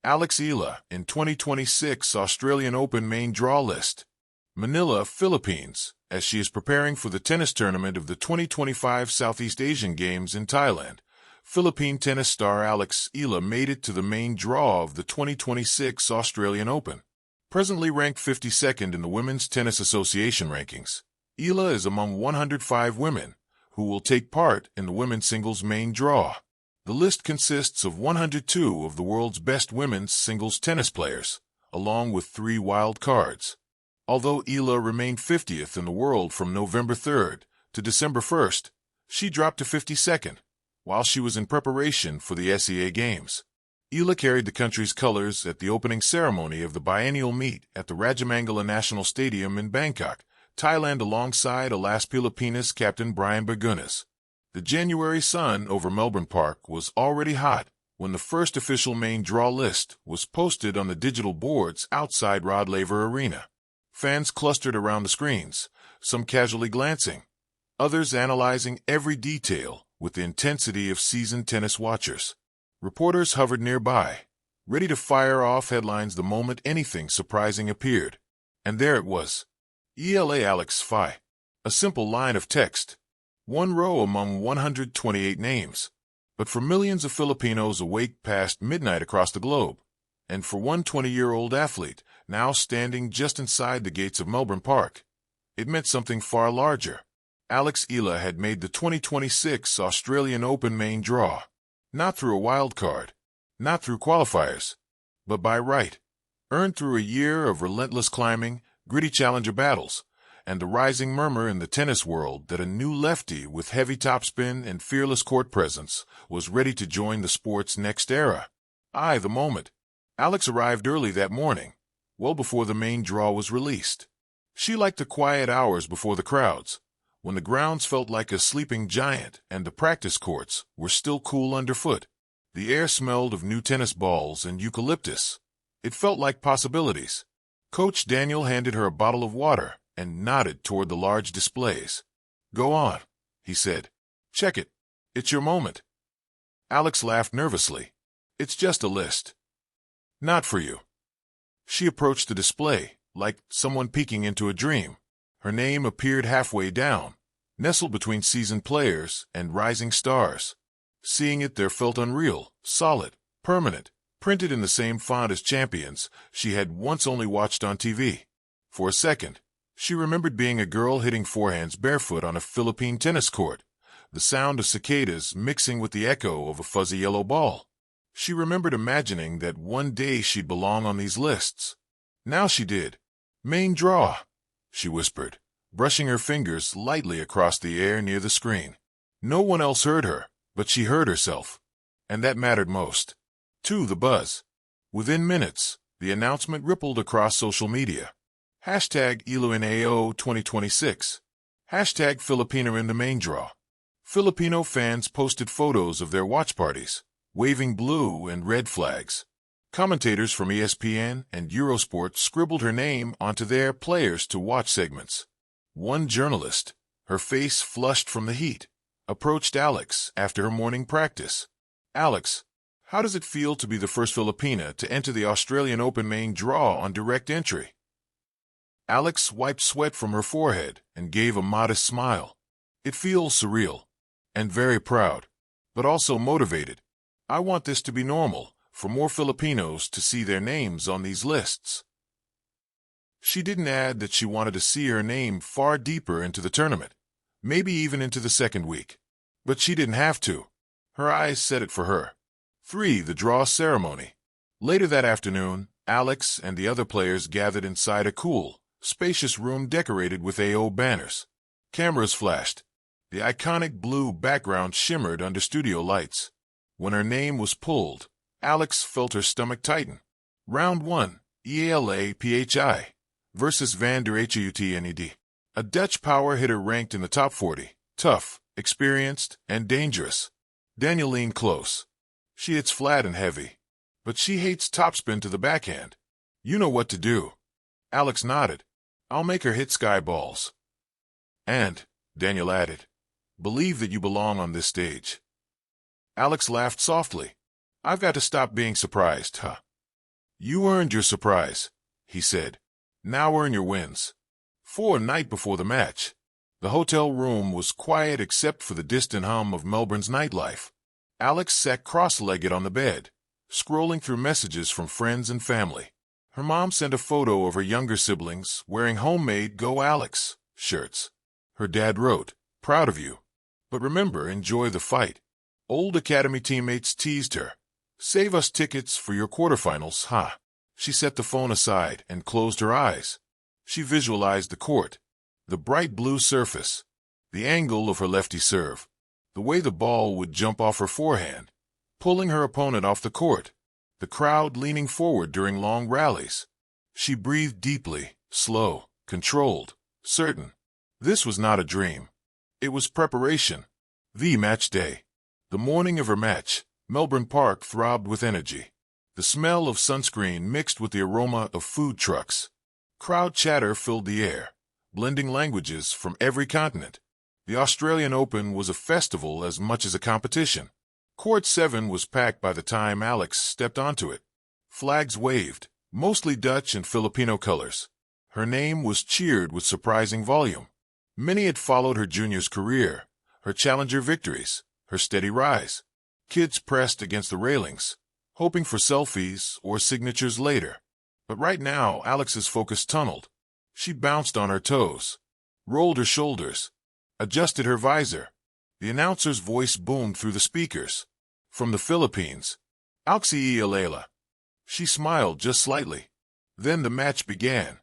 Eala in 2026 Australian Open main draw list. Manila, Philippines, as she is preparing for the tennis tournament of the 2025 Southeast Asian Games in Thailand. Philippine tennis star Eala made it to the main draw of the 2026 Australian Open. Presently ranked 52nd in the Women's Tennis Association rankings, Eala is among 105 women who will take part in the women's singles main draw. The list consists of 102 of the world's best women's singles tennis players, along with 3 wild cards. Although Eala remained 50th in the world from November 3rd to December 1st, she dropped to 52nd while she was in preparation for the SEA Games. Eala carried the country's colors at the opening ceremony of the biennial meet at the Rajamangala National Stadium in Bangkok, Thailand, alongside Alas Pilipinas captain Brian Bagunas. The January sun over Melbourne Park was already hot when the first official main draw list was posted on the digital boards outside Rod Laver Arena. Fans clustered around the screens, some casually glancing, others analyzing every detail with the intensity of seasoned tennis watchers. Reporters hovered nearby, ready to fire off headlines the moment anything surprising appeared. And there it was. Eala Alex Phi. A simple line of text. One row among 128 names. But for millions of Filipinos awake past midnight across the globe, and for one 20-year-old athlete now standing just inside the gates of Melbourne Park, it meant something far larger. Eala had made the 2026 Australian Open main draw, not through a wild card, not through qualifiers, but by right, earned through a year of relentless climbing, gritty challenger battles, and the rising murmur in the tennis world that a new lefty with heavy topspin and fearless court presence was ready to join the sport's next era. The moment. Alex arrived early that morning, well before the main draw was released. She liked the quiet hours before the crowds, when the grounds felt like a sleeping giant and the practice courts were still cool underfoot. The air smelled of new tennis balls and eucalyptus. It felt like possibilities. Coach Daniel handed her a bottle of water and nodded toward the large displays. "Go on," he said. "Check it. It's your moment." Alex laughed nervously. "It's just a list." "Not for you." She approached the display, like someone peeking into a dream. Her name appeared halfway down, nestled between seasoned players and rising stars. Seeing it there felt unreal, solid, permanent, printed in the same font as champions she had once only watched on TV. For a second, she remembered being a girl hitting forehands barefoot on a Philippine tennis court, the sound of cicadas mixing with the echo of a fuzzy yellow ball. She remembered imagining that one day she'd belong on these lists. Now she did. "Main draw," she whispered, brushing her fingers lightly across the air near the screen. No one else heard her, but she heard herself. And that mattered most. The buzz. Within minutes, the announcement rippled across social media. #EalaInAO 2026. #Filipina in the main draw. Filipino fans posted photos of their watch parties, waving blue and red flags. Commentators from ESPN and Eurosport scribbled her name onto their players to watch segments. One journalist, her face flushed from the heat, approached Alex after her morning practice. "Alex, how does it feel to be the first Filipina to enter the Australian Open main draw on direct entry?" Alex wiped sweat from her forehead and gave a modest smile. "It feels surreal, and very proud, but also motivated. I want this to be normal, for more Filipinos to see their names on these lists." She didn't add that she wanted to see her name far deeper into the tournament, maybe even into the second week. But she didn't have to. Her eyes said it for her. The draw ceremony. Later that afternoon, Alex and the other players gathered inside a cool, spacious room decorated with AO banners. Cameras flashed. The iconic blue background shimmered under studio lights. When her name was pulled, Alex felt her stomach tighten. Round 1, Eala Phi versus Van der Houtned. A Dutch power hitter ranked in the top 40, tough, experienced, and dangerous. Daniel leaned close. She hits flat and heavy, but she hates topspin to the backhand. "You know what to do." Alex nodded. "I'll make her hit sky balls." "And," Daniel added, "believe that you belong on this stage." Alex laughed softly. "I've got to stop being surprised, huh?" You earned your surprise, he said. Now earn your wins. For a night before the match, the hotel room was quiet except for the distant hum of Melbourne's nightlife. Alex sat cross-legged on the bed, scrolling through messages from friends and family. Her mom sent a photo of her younger siblings wearing homemade Go Alex shirts. Her dad wrote, "Proud of you. But remember, enjoy the fight." Old academy teammates teased her. "Save us tickets for your quarterfinals, huh?" She set the phone aside and closed her eyes. She visualized the court, the bright blue surface, the angle of her lefty serve, the way the ball would jump off her forehand, pulling her opponent off the court, the crowd leaning forward during long rallies. She breathed deeply, slow, controlled, certain. This was not a dream. It was preparation. The match day. The morning of her match, Melbourne Park throbbed with energy. The smell of sunscreen mixed with the aroma of food trucks. Crowd chatter filled the air, blending languages from every continent. The Australian Open was a festival as much as a competition. Court 7 was packed by the time Alex stepped onto it. Flags waved, mostly Dutch and Filipino colors. Her name was cheered with surprising volume. Many had followed her juniors' career, her challenger victories, her steady rise. Kids pressed against the railings, hoping for selfies or signatures later. But right now, Alex's focus tunneled. She bounced on her toes, rolled her shoulders, adjusted her visor. The announcer's voice boomed through the speakers. From the Philippines, Eala. She smiled just slightly. Then the match began.